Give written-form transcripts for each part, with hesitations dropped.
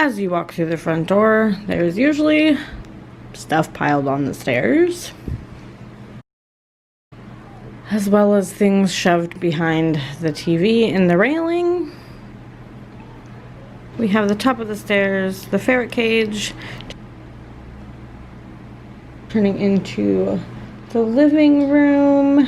As you walk through the front door, there's usually stuff piled on the stairs, as well as things shoved behind the TV in the railing. We have the top of the stairs, the ferret cage, turning into the living room.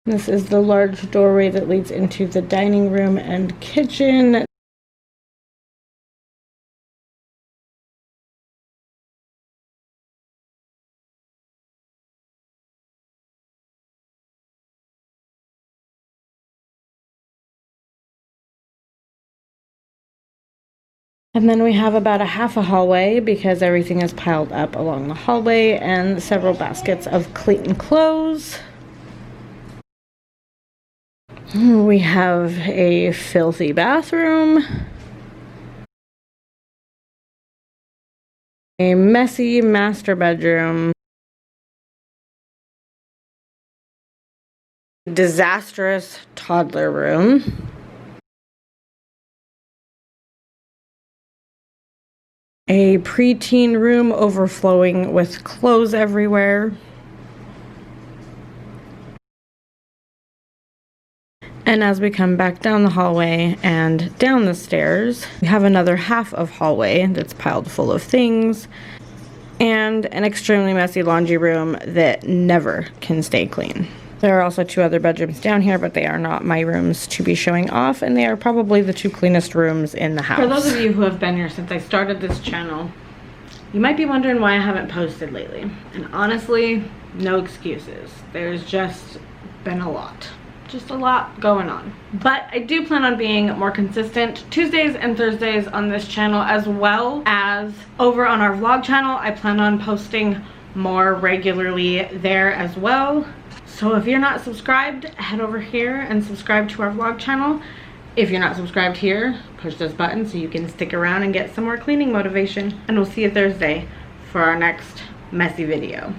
This is the large doorway that leads into the dining room and kitchen. And then we have about a half a hallway because everything is piled up along the hallway, and several baskets of clean clothes. We have a filthy bathroom, a messy master bedroom, disastrous toddler room, a preteen room overflowing with clothes everywhere, and as we come back down the hallway and down the stairs, we have another half of hallway that's piled full of things, and an extremely messy laundry room that never can stay clean. There are also 2 other bedrooms down here, but they are not my rooms to be showing off, and they are probably the 2 cleanest rooms in the house. For those of you who have been here since I started this channel, you might be wondering why I haven't posted lately. And honestly, no excuses. There's just been a lot. Just a lot going on. But I do plan on being more consistent Tuesdays and Thursdays on this channel, as well as over on our vlog channel. I plan on posting more regularly there as well. So if you're not subscribed, head over here and subscribe to our vlog channel. If you're not subscribed here, push this button so you can stick around and get some more cleaning motivation. And we'll see you Thursday for our next messy video.